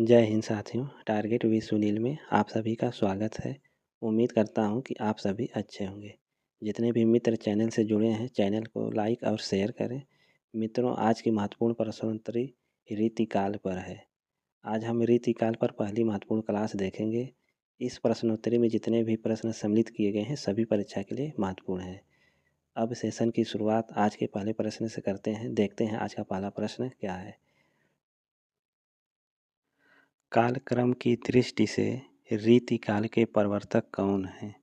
जय हिंद साथियों। Target with Sunil में आप सभी का स्वागत है। उम्मीद करता हूं कि आप सभी अच्छे होंगे। जितने भी मित्र चैनल से जुड़े हैं चैनल को लाइक और शेयर करें। मित्रों, आज की महत्वपूर्ण प्रश्नोत्तरी रीतिकाल पर है। आज हम रीतिकाल पर पहली महत्वपूर्ण क्लास देखेंगे। इस प्रश्नोत्तरी में जितने भी प्रश्न सम्मिलित किए गए हैं सभी परीक्षा के लिए महत्वपूर्ण हैं। अब सेशन की शुरुआत आज के पहले प्रश्न से करते हैं। देखते हैं आज का पहला प्रश्न क्या है। कालक्रम की दृष्टि से रीतिकाल के प्रवर्तक कौन हैं?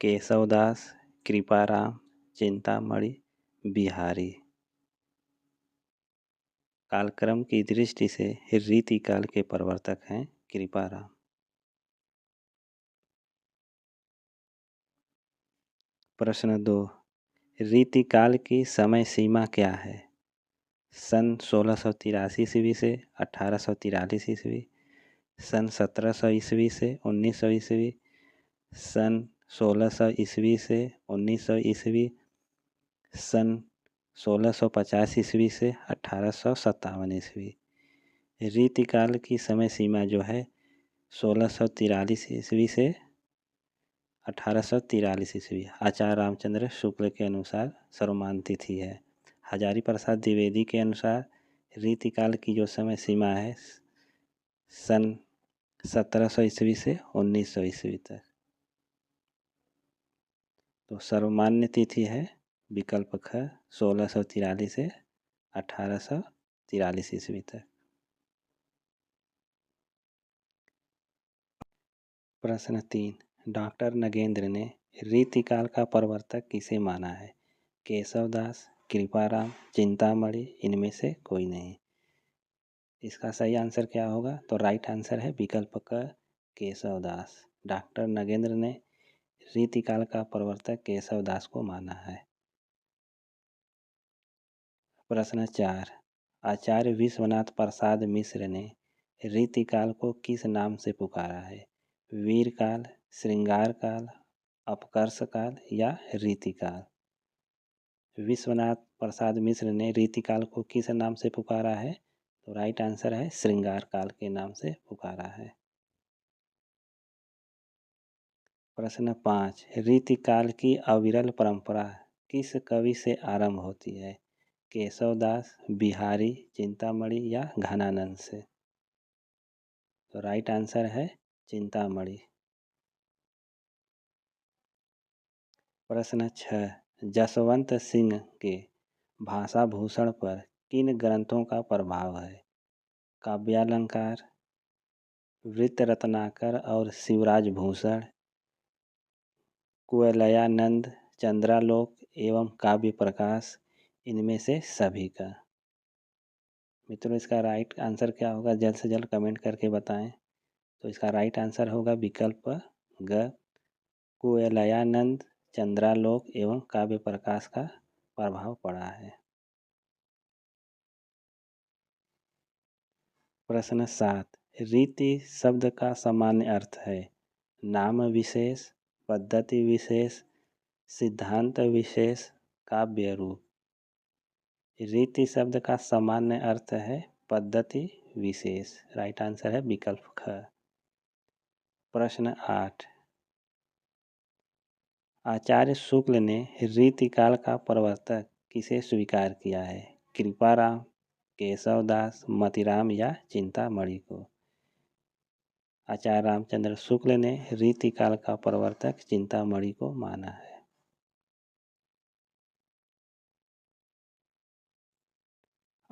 केशवदास, कृपाराम, चिंतामणि, बिहारी। कालक्रम की दृष्टि से रीतिकाल के प्रवर्तक हैं कृपाराम। प्रश्न 2, रीतिकाल की समय सीमा क्या है? सन 1683 ईस्वी से 1843 ईस्वी, सन 1700 ईस्वी से 1900 ईस्वी, सन 1600 ईस्वी से 1900 ईस्वी, सन 1650 ईस्वी से 1857 ईस्वी। रीतिकाल की समय सीमा जो है 1643 ईस्वी से 1843 ईस्वी आचार्य रामचंद्र शुक्ल के अनुसार सर्वमान्य तिथि है। हजारी प्रसाद द्विवेदी के अनुसार रीतिकाल की जो समय सीमा है सन 1700 ईस्वी से 1900 ईस्वी तक। तो सर्वमान्य तिथि है विकल्प ख 1643 से 1843 ईस्वी तक। प्रश्न 3, डॉक्टर नगेंद्र ने रीतिकाल का प्रवर्तक किसे माना है? केशवदास, कृपाराम, चिंतामणि, इनमें से कोई नहीं। इसका सही आंसर क्या होगा? तो राइट आंसर है विकल्प क केशवदास। डॉक्टर नगेंद्र ने रीतिकाल का प्रवर्तक केशवदास को माना है। प्रश्न 4, आचार्य विश्वनाथ प्रसाद मिश्र ने रीतिकाल को किस नाम से पुकारा है? वीरकाल, श्रृंगार काल, अपकर्ष काल या रीतिकाल? विश्वनाथ प्रसाद मिश्र ने रीतिकाल को किस नाम से पुकारा है? तो राइट आंसर है श्रृंगार काल के नाम से पुकारा है। प्रश्न 5, रीतिकाल की अविरल परंपरा किस कवि से आरंभ होती है? केशवदास, बिहारी, चिंतामणि या घनानंद से? तो राइट आंसर है चिंतामणि। प्रश्न 6, जसवंत सिंह के भाषा भूषण पर किन ग्रंथों का प्रभाव है? काव्यालंकार, वृत्त रत्नाकर और शिवराज भूषण, कुवलयानंद, चंद्रालोक एवं काव्य प्रकाश, इनमें से सभी का? मित्रों, इसका राइट आंसर क्या होगा? जल्द से जल्द कमेंट करके बताएं। तो इसका राइट आंसर होगा विकल्प ग, कुवलयानंद, चंद्रालोक एवं काव्य प्रकाश का प्रभाव पड़ा है। प्रश्न 7, रीति शब्द का सामान्य अर्थ है? नाम विशेष, पद्धति विशेष, सिद्धांत विशेष, काव्य रूप। रीति शब्द का सामान्य अर्थ है पद्धति विशेष। राइट आंसर है विकल्प ख। प्रश्न 8, आचार्य शुक्ल ने रीतिकाल का प्रवर्तक किसे स्वीकार किया है? कृपाराम, केशवदास, मतिराम या चिंतामणि को? आचार्य रामचंद्र शुक्ल ने रीतिकाल का प्रवर्तक चिंतामणि को माना है।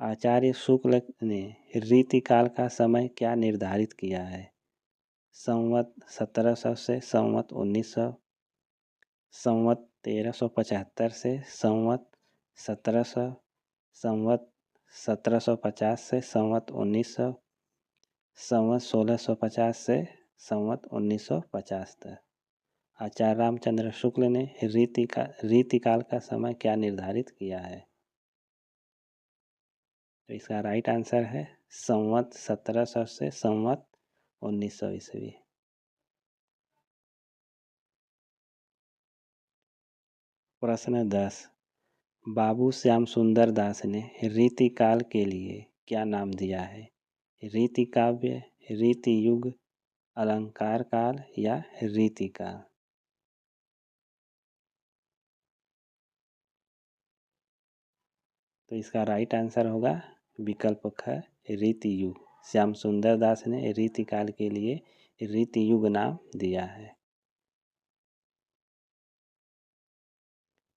आचार्य शुक्ल ने रीतिकाल का समय क्या निर्धारित किया है? संवत 1700 से संवत 1900, संवत 1375 से संवत 1700, संवत 1750 से संवत 1900, संवत 1650 से संवत 1950 तक। आचार्य रामचंद्र शुक्ल ने रीतिकाल का समय क्या निर्धारित किया है? तो इसका राइट आंसर है संवत 1700 से संवत 1900 ईस्वी। प्रश्न 10, बाबू श्याम सुंदर दास ने रीतिकाल के लिए क्या नाम दिया है? रीति काव्य, रीति युग, अलंकार काल या रीति काल। तो इसका राइट आंसर होगा विकल्प ख, रीति युग। श्याम सुंदर दास ने रीति काल के लिए रीति युग नाम दिया है।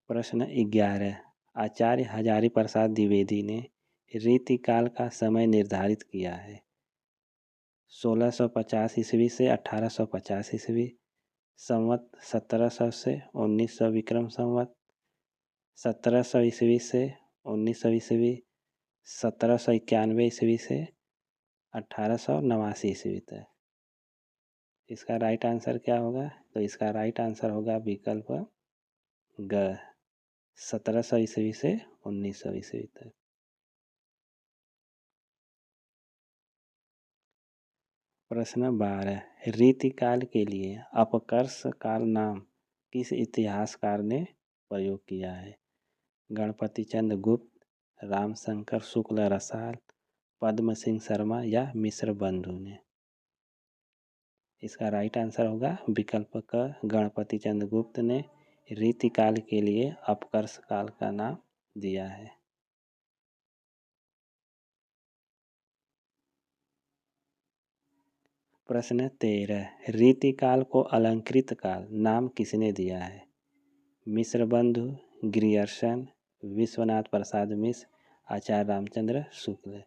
प्रश्न 11, आचार्य हजारी प्रसाद द्विवेदी ने रीति काल का समय निर्धारित किया है। 1650 ईस्वी से 1850 ईस्वी, संवत 1700 से 1900 विक्रम संवत, 1700 ईस्वी से 1900 ईस्वी, 1791 ईस्वी से 1889 ईस्वी तक। इसका राइट आंसर क्या होगा? तो इसका राइट आंसर होगा विकल्प ग, 1700 ईस्वी से 1900 ईस्वी तक। प्रश्न 12, रीति काल के लिए अपकर्ष काल नाम किस इतिहासकार ने प्रयोग किया है? गणपति चंद्र गुप्त, रामशंकर शुक्ल रसाल, पद्म सिंह शर्मा या मिश्र बंधु ने? इसका राइट आंसर होगा विकल्प क, गणपति चंद्र गुप्त ने रीति काल के लिए अपकर्ष काल का नाम दिया है। प्रश्न 13, रीति काल को अलंकृत काल नाम किसने दिया है? मिश्र बंधु, ग्रियर्सन, विश्वनाथ प्रसाद मिश्र, आचार्य रामचंद्र शुक्ल।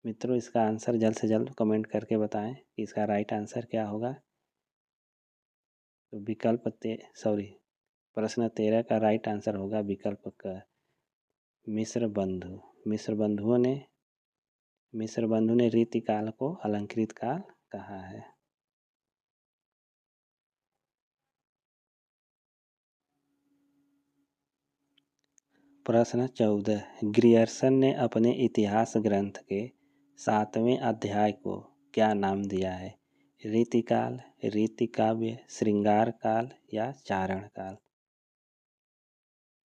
मित्रों, इसका आंसर जल्द से जल्द कमेंट करके बताएं कि इसका राइट आंसर क्या होगा। तो प्रश्न 13 का राइट आंसर होगा विकल्प क, मिश्र बंधु। मिश्र बंधु ने रीति काल को अलंकृत काल कहा है। प्रश्न 14, ग्रियर्सन ने अपने इतिहास ग्रंथ के 7वें अध्याय को क्या नाम दिया है? रीति काल, रीति काव्य, श्रृंगार काल या चारण काल?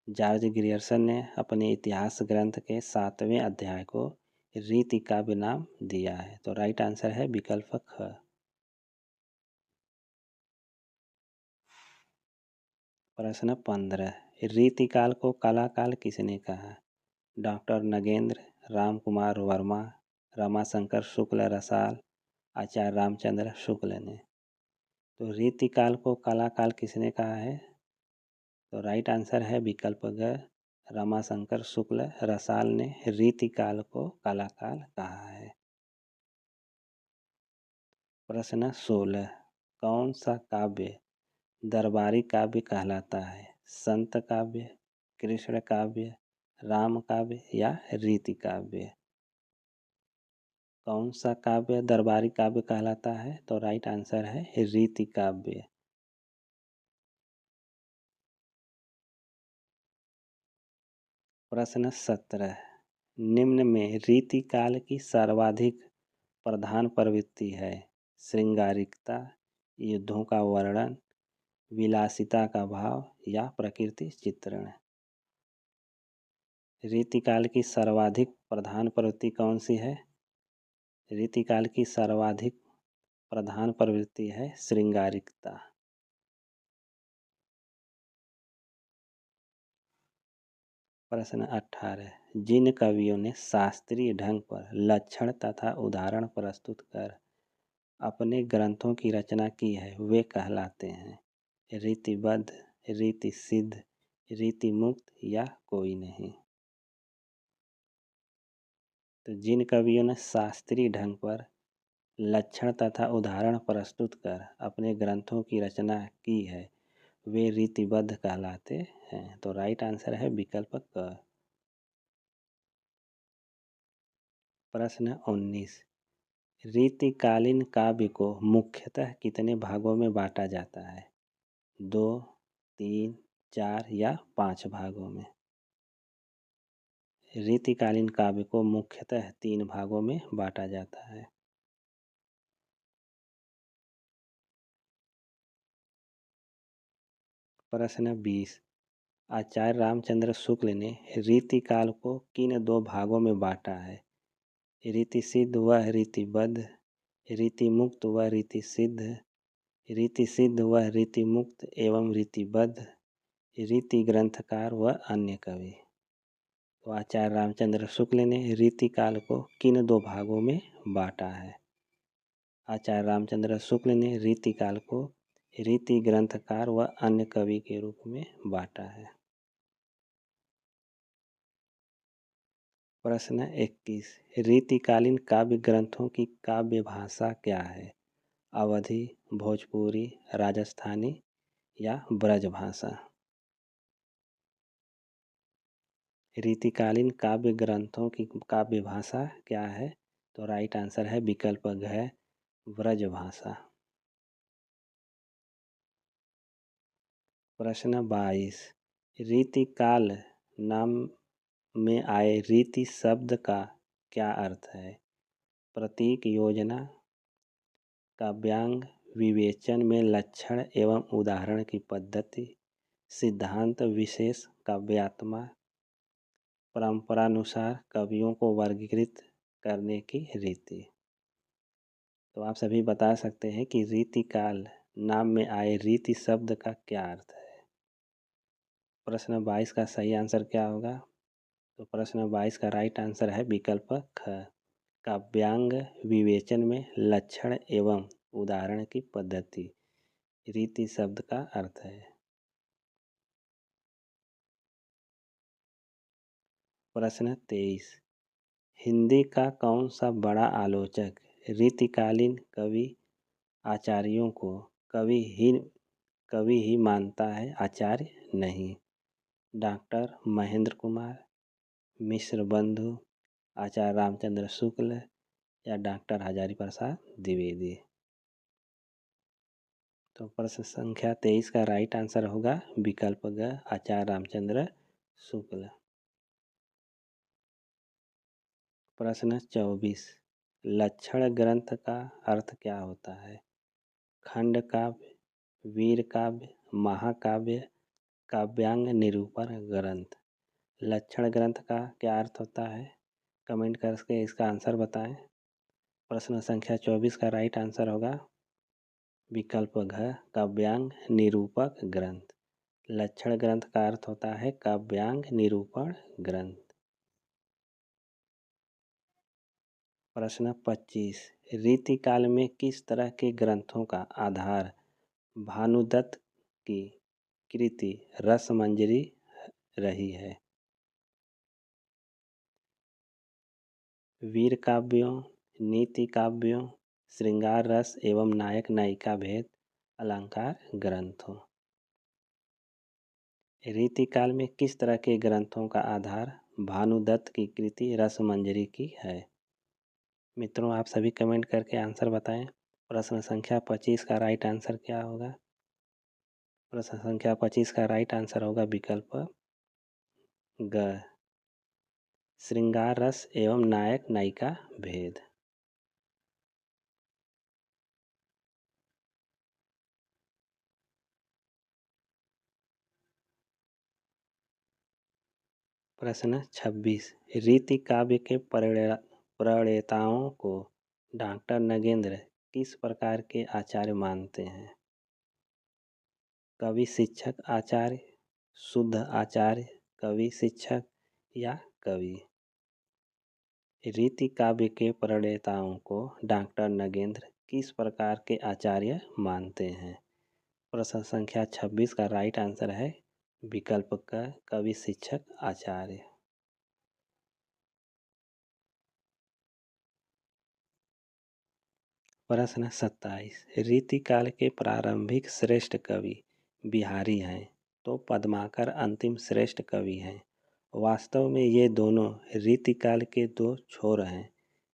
जॉर्ज ग्रियर्सन ने अपने इतिहास ग्रंथ के 7वें अध्याय को रीति काव्य नाम दिया है। तो राइट आंसर है विकल्प ख। प्रश्न 15, रीति काल को कला काल किसने कहा? डॉक्टर नगेंद्र, राम कुमार वर्मा, रमाशंकर शुक्ल रसाल, आचार्य रामचंद्र शुक्ल ने? तो रीति काल को कला काल किसने कहा है? तो राइट आंसर है विकल्प ग, रमाशंकर शुक्ल रसाल ने रीति काल को कला काल कहा है। प्रश्न 16, कौन सा काव्य दरबारी काव्य कहलाता है? संत काव्य, कृष्ण काव्य, राम काव्य या रीति काव्य? कौन सा काव्य दरबारी काव्य कहलाता है? तो राइट आंसर है रीति काव्य। प्रश्न 17, निम्न में रीति काल की सर्वाधिक प्रधान प्रवृत्ति है? श्रृंगारिकता, युद्धों का वर्णन, विलासिता का भाव या प्रकृति चित्रण? रीति काल की सर्वाधिक प्रधान प्रवृत्ति कौन सी है? रीति काल की सर्वाधिक प्रधान प्रवृत्ति है श्रृंगारिकता। प्रश्न 18, जिन कवियों ने शास्त्रीय ढंग पर लक्षण तथा उदाहरण प्रस्तुत कर अपने ग्रंथों की रचना की है वे कहलाते हैं? रीतिबद्ध, रीति सिद्ध, रीति मुक्त या कोई नहीं? तो जिन कवियों ने शास्त्रीय ढंग पर लक्षण तथा उदाहरण प्रस्तुत कर अपने ग्रंथों की रचना की है वे रीतिबद्ध कहलाते हैं। तो राइट आंसर है विकल्प क। प्रश्न 19, रीतिकालीन काव्य को मुख्यतः कितने भागों में बांटा जाता है? 2, 3, 4 या 5 भागों में? रीतिकालीन काव्य को मुख्यतः 3 भागों में बांटा जाता है। प्रश्न 20, आचार्य रामचंद्र शुक्ल ने रीति काल को किन 2 भागों में बांटा है? रीति सिद्ध व रीतिबद्ध, रीति मुक्त व रीति सिद्ध, रीति सिद्ध व रीति मुक्त एवं रीतिबद्ध, रीति ग्रंथकार व अन्य कवि। तो आचार्य रामचंद्र शुक्ल ने रीति काल को किन दो भागों में बांटा है? आचार्य रामचंद्र शुक्ल ने रीति काल को रीति ग्रंथकार व अन्य कवि के रूप में बांटा है। प्रश्न 21, रीतिकालीन काव्य ग्रंथों की काव्य भाषा क्या है? अवधी, भोजपुरी, राजस्थानी या ब्रज भाषा? रीतिकालीन काव्य ग्रंथों की काव्य भाषा क्या है? तो राइट आंसर है विकल्प घ, ब्रज भाषा। प्रश्न 22, रीतिकाल नाम में आए रीति शब्द का क्या अर्थ है? प्रतीक, योजना, काव्यांग, विवेचन में लक्षण एवं उदाहरण की पद्धति, सिद्धांत, विशेष, काव्यात्मा, परंपरानुसार कवियों को वर्गीकृत करने की रीति। तो आप सभी बता सकते हैं कि रीतिकाल नाम में आए रीति शब्द का क्या अर्थ है। प्रश्न 22 का सही आंसर क्या होगा? तो प्रश्न 22 का राइट आंसर है विकल्प ख, काव्यांग, विवेचन में लक्षण एवं उदाहरण की पद्धति, रीति शब्द का अर्थ है। प्रश्न 23, हिंदी का कौन सा बड़ा आलोचक रीतिकालीन कवि आचार्यों को कवि ही मानता है, आचार्य नहीं? डॉक्टर महेंद्र कुमार, मिश्र बंधु, आचार्य रामचंद्र शुक्ल या डॉक्टर हजारी प्रसाद द्विवेदी? तो प्रश्न संख्या 23 का राइट आंसर होगा विकल्प ग, आचार्य रामचंद्र शुक्ल। प्रश्न 24, लक्षण ग्रंथ का अर्थ क्या होता है? खंड काव्य, वीर काव्य, महाकाव्य, काव्यांग निरूपण ग्रंथ। लक्षण ग्रंथ का क्या अर्थ होता है? कमेंट करके इसका आंसर बताएं। प्रश्न संख्या 24 का राइट आंसर होगा विकल्प घ, काव्यांग निरूपक ग्रंथ। लक्षण ग्रंथ का अर्थ होता है काव्यांग निरूपण ग्रंथ। प्रश्न 25, रीतिकाल में किस तरह के ग्रंथों का आधार भानुदत्त की कृति रसमंजरी रही है? वीर काव्यों, नीति काव्यों, श्रृंगार रस एवं नायक नायिका भेद, अलंकार ग्रंथों। रीतिकाल में किस तरह के ग्रंथों का आधार भानुदत्त की कृति रसमंजरी की है? मित्रों आप सभी कमेंट करके आंसर बताएं। प्रश्न संख्या 25 का राइट आंसर क्या होगा? प्रश्न संख्या 25 का राइट आंसर होगा विकल्प ग, श्रृंगार रस एवं नायक नायिका भेद। प्रश्न 26, रीति काव्य के प्रणेताओं को डॉक्टर नगेंद्र किस प्रकार के आचार्य मानते हैं? कवि शिक्षक आचार्य, शुद्ध आचार्य, कवि शिक्षक या कवि? रीति काव्य के प्रणेताओं को डॉक्टर नगेंद्र किस प्रकार के आचार्य मानते हैं? प्रश्न संख्या 26 का राइट आंसर है विकल्प का कवि शिक्षक आचार्य। प्रश्न 27, रीतिकाल के प्रारंभिक श्रेष्ठ कवि बिहारी हैं तो पद्माकर अंतिम श्रेष्ठ कवि हैं। वास्तव में ये दोनों रीतिकाल के दो छोर हैं,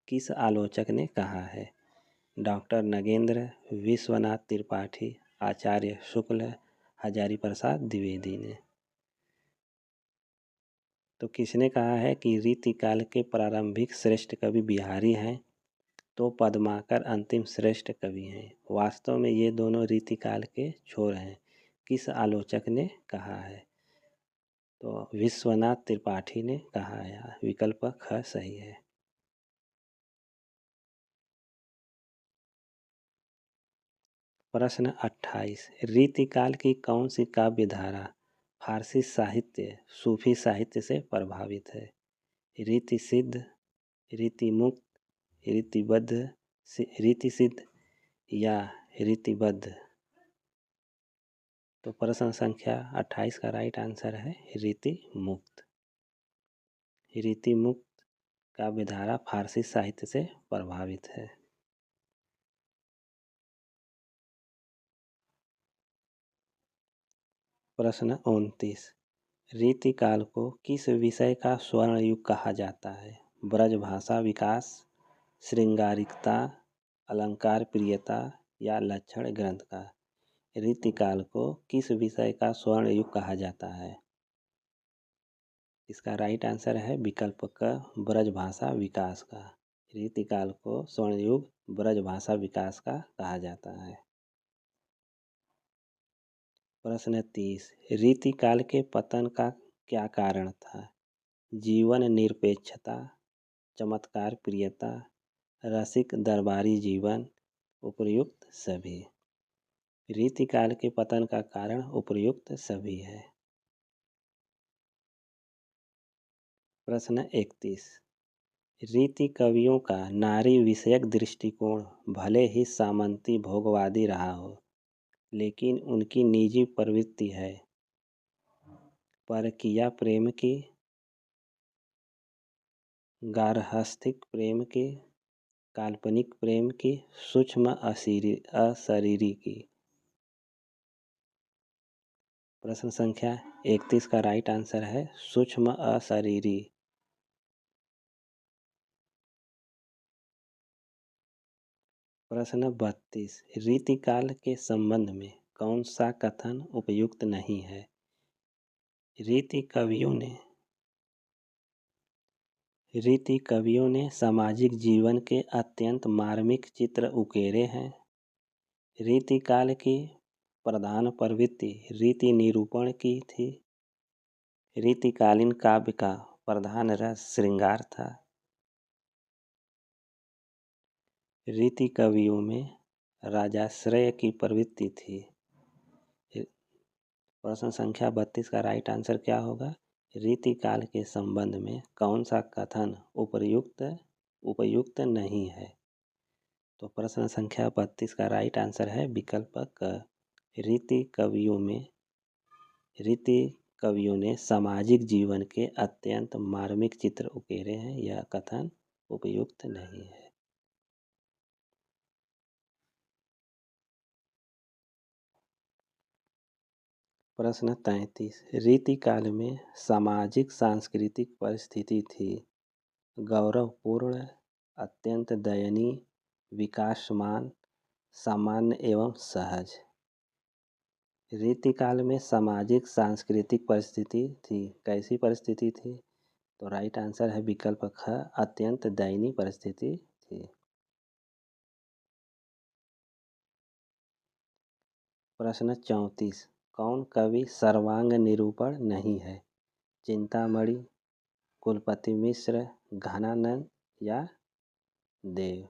किस आलोचक ने कहा है? डॉक्टर नगेंद्र, विश्वनाथ त्रिपाठी, आचार्य शुक्ल, हजारी प्रसाद द्विवेदी ने? तो किसने कहा है कि रीतिकाल के प्रारंभिक श्रेष्ठ कवि बिहारी हैं तो पद्माकर अंतिम श्रेष्ठ कवि हैं? वास्तव में ये दोनों रीतिकाल के छोर हैं, किस आलोचक ने कहा है? तो विश्वनाथ त्रिपाठी ने कहा है। विकल्प ख सही है। प्रश्न 28। रीतिकाल की कौन सी काव्य धारा फारसी साहित्य सूफी साहित्य से प्रभावित है? रीति सिद्ध, रीति मुक्त, रीतिबद्ध, रीति सिद्ध या रीतिबद्ध? तो प्रश्न संख्या 28 का राइट आंसर है रीति मुक्त। रीति मुक्त काव्य धारा फारसी साहित्य से प्रभावित है। प्रश्न 29। रीतिकाल को किस विषय का स्वर्ण युग कहा जाता है? ब्रजभाषा विकास, श्रृंगारिकता, अलंकार प्रियता या लक्षण ग्रंथ का? रीतिकाल को किस विषय का स्वर्ण युग कहा जाता है? इसका राइट आंसर है विकल्प क, ब्रजभाषा विकास का। रीतिकाल को स्वर्ण युग ब्रजभाषा विकास का कहा जाता है। प्रश्न 30। रीतिकाल के पतन का क्या कारण था? जीवन निरपेक्षता, चमत्कार प्रियता, रसिक दरबारी जीवन, उपर्युक्त सभी? रीतिकाल के पतन का कारण उपर्युक्त सभी है। प्रश्न 31। रीति कवियों का नारी विषयक दृष्टिकोण भले ही सामंती भोगवादी रहा हो, लेकिन उनकी निजी प्रवृत्ति है परकीया प्रेम की, गार्हस्थ्यिक प्रेम की, काल्पनिक प्रेम की, सूक्ष्म अशरीरी की? प्रश्न संख्या 31 का राइट आंसर है सूक्ष्म अशरीरी। प्रश्न 32। रीतिकाल के संबंध में कौन सा कथन उपयुक्त नहीं है? रीति कवियों ने सामाजिक जीवन के अत्यंत मार्मिक चित्र उकेरे हैं। रीतिकाल की प्रधान प्रवृत्ति रीति निरूपण की थी। रीतिकालीन काव्य का प्रधान रस श्रृंगार था। रीति कवियों में राजाश्रय की प्रवृत्ति थी। प्रश्न संख्या 32 का राइट आंसर क्या होगा? रीतिकाल के संबंध में कौन सा कथन उपयुक्त नहीं है? तो प्रश्न संख्या 32 का राइट आंसर है विकल्प क। रीति कवियों ने सामाजिक जीवन के अत्यंत मार्मिक चित्र उकेरे हैं, यह कथन उपयुक्त नहीं है। प्रश्न 33। रीतिकाल में सामाजिक सांस्कृतिक परिस्थिति थी गौरवपूर्ण, अत्यंत दयनीय, विकासमान, सामान्य एवं सहज? रीतिकाल में सामाजिक सांस्कृतिक परिस्थिति थी, कैसी परिस्थिति थी? तो राइट आंसर है विकल्प ख, अत्यंत दयनीय परिस्थिति थी। प्रश्न 34। कौन कवि सर्वांग निरूपण नहीं है? चिंतामणि, कुलपति मिश्र, घनानंद या देव?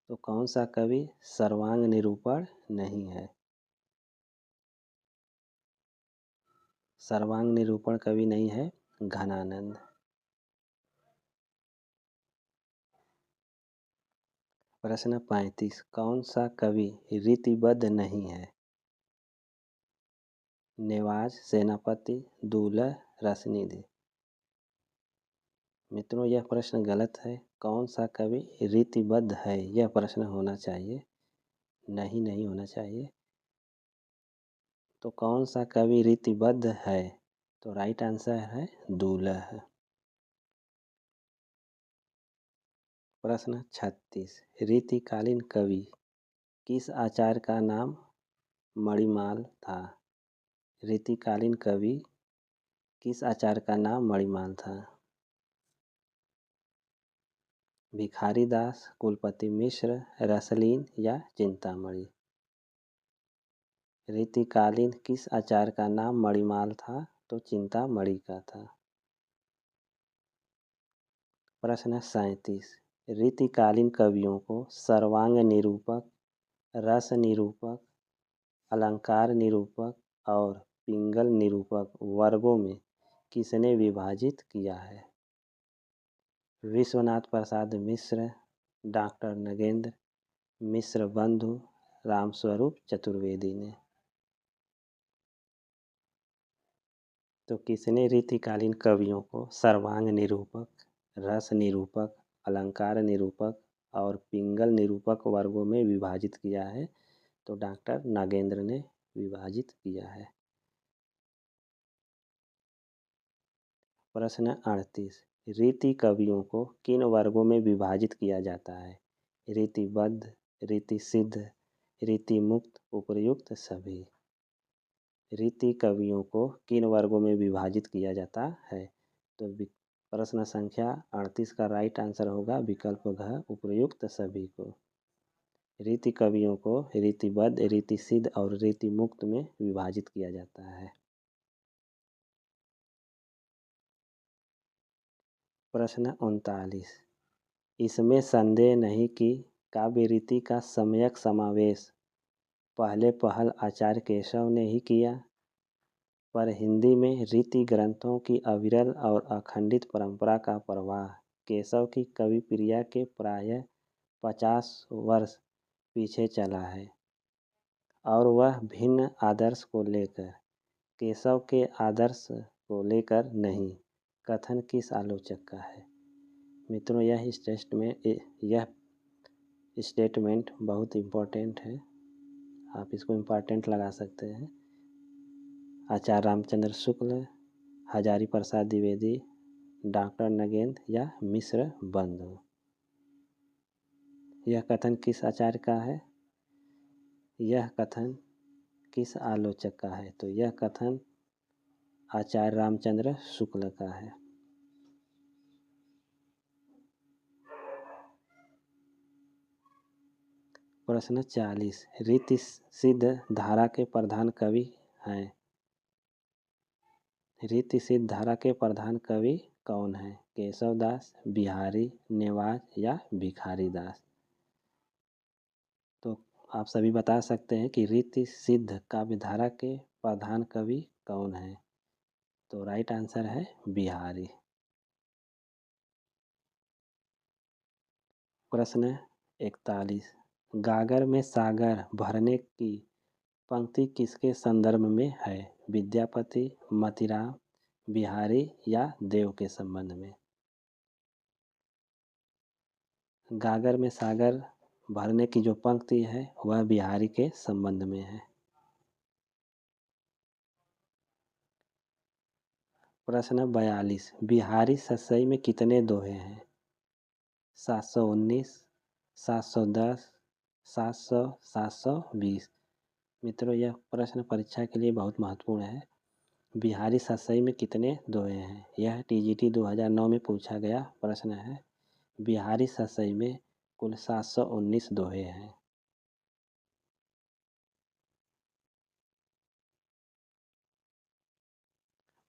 तो कौन सा कवि सर्वांग निरूपण नहीं है? सर्वांग निरूपण कवि नहीं है घनानंद। प्रश्न 35। कौन सा कवि रीतिबद्ध नहीं है? नेवाज, सेनापति, दूल्ह, रसनिधि? मित्रों यह प्रश्न गलत है। कौन सा कवि रीतिबद्ध है यह प्रश्न होना चाहिए, नहीं होना चाहिए। तो कौन सा कवि रीतिबद्ध है? तो राइट आंसर है दूल्ह। प्रश्न 36। रीतिकालीन कवि किस आचार्य का नाम मणिमाल था? रीतिकालीन कवि किस आचार्य का नाम मणिमाल था? भिखारी दास, कुलपति मिश्र, रसलीन या चिंतामणि? रीतिकालीन किस आचार्य का नाम मणिमाल था? तो चिंतामणि का था। प्रश्न 37। रीतिकालीन कवियों को सर्वांग निरूपक, रस निरूपक, अलंकार निरूपक और पिंगल निरूपक वर्गों में किसने विभाजित किया है? विश्वनाथ प्रसाद मिश्र, डॉक्टर नगेंद्र मिश्र बंधु, रामस्वरूप चतुर्वेदी ने। तो किसने रीतिकालीन कवियों को सर्वांग निरूपक, रस निरूपक, अलंकार निरूपक और पिंगल निरूपक वर्गों में विभाजित किया है? तो डॉक्टर नागेंद्र ने विभाजित किया है। प्रश्न 38, रीति कवियों को किन वर्गों में विभाजित किया जाता है? रीतिबद्ध, रीति सिद्ध, रीति मुक्त, उपर्युक्त सभी। रीति कवियों को किन वर्गों में विभाजित किया जाता है? तो प्रश्न संख्या 38 का राइट आंसर होगा विकल्प घ, उपर्युक्त सभी को। रीति कवियों को रीतिबद्ध, रीति सिद्ध और रीति मुक्त में विभाजित किया जाता है। प्रश्न 39, इसमें संदेह नहीं कि काव्य रीति का सम्यक समावेश पहले पहल आचार्य केशव ने ही किया, पर हिंदी में रीति ग्रंथों की अविरल और अखंडित परंपरा का प्रवाह केशव की कवि प्रिया के प्रायः 50 वर्ष पीछे चला है और वह भिन्न आदर्श को लेकर, केशव के आदर्श को लेकर नहीं। कथन किस आलोचक का है? मित्रों, यह स्टेटमेंट बहुत इम्पोर्टेंट है, आप इसको इम्पोर्टेंट लगा सकते हैं। आचार्य रामचंद्र शुक्ल, हजारी प्रसाद द्विवेदी, डॉक्टर नगेंद्र या मिश्र बंधु। यह कथन किस आचार्य का है? यह कथन किस आलोचक का है? तो यह कथन आचार्य रामचंद्र शुक्ल का है। प्रश्न 40, रीति सिद्ध धारा के प्रधान कवि हैं? रीति सिद्ध धारा के प्रधान कवि कौन हैं? केशवदास, बिहारी, नेवाज या भिखारी दास। तो आप सभी बता सकते हैं कि रीति सिद्ध काव्यधारा के प्रधान कवि कौन हैं? तो राइट आंसर है बिहारी। प्रश्न 41, गागर में सागर भरने की पंक्ति किसके संदर्भ में है? विद्यापति, मतीराम, बिहारी या देव के संबंध में? गागर में सागर भरने की जो पंक्ति है वह बिहारी के संबंध में है। प्रश्न 42, बिहारी ससई में कितने दोहे हैं? 719, 710, 700, 720। मित्रों, यह प्रश्न परीक्षा के लिए बहुत महत्वपूर्ण है। बिहारी ससई में कितने दोहे हैं? यह टीजीटी 2009 में पूछा गया प्रश्न है। बिहारी ससई में कुल 719 दोहे हैं।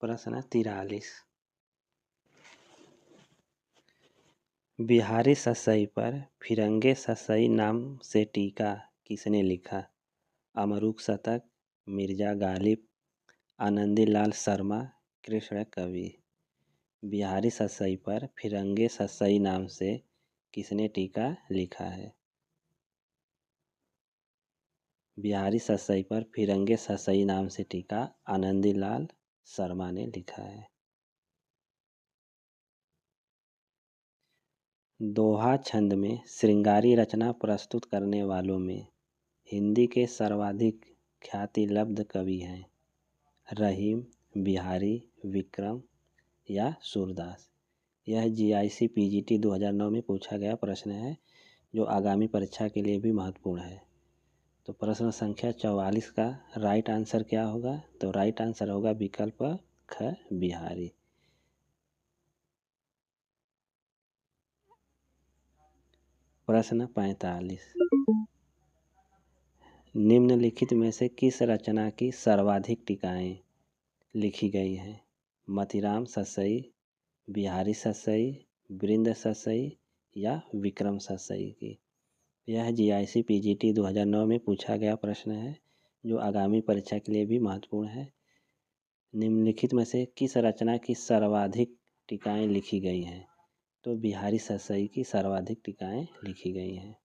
प्रश्न 43, बिहारी ससई पर फिरंगे ससई नाम से टीका किसने लिखा? अमरूक शतक, मिर्जा गालिब, आनंदीलाल शर्मा, कृष्ण कवि। बिहारी ससई पर फिरंगे ससई नाम से किसने टीका लिखा है? बिहारी ससई पर फिरंगे ससई नाम से टीका आनंदीलाल शर्मा ने लिखा है। दोहा छंद में श्रृंगारी रचना प्रस्तुत करने वालों में हिंदी के सर्वाधिक ख्याति लब्ध कवि हैं? रहीम, बिहारी, विक्रम या सूरदास। यह जीआईसी पीजीटी 2009 में पूछा गया प्रश्न है, जो आगामी परीक्षा के लिए भी महत्वपूर्ण है। तो प्रश्न संख्या 44 का राइट आंसर क्या होगा? तो राइट आंसर होगा विकल्प ख, बिहारी। प्रश्न 45, निम्नलिखित में से किस रचना की सर्वाधिक टीकाएं लिखी गई हैं? मतीराम ससई, बिहारी ससई, वृंद ससई या विक्रम ससई की। यह जीआईसी पीजीटी 2009 में पूछा गया प्रश्न है। जो आगामी परीक्षा के लिए भी महत्वपूर्ण है। निम्नलिखित में से किस रचना की सर्वाधिक टीकाएँ लिखी गई हैं? तो बिहारी सतसई की सर्वाधिक टीकाएँ लिखी गई हैं।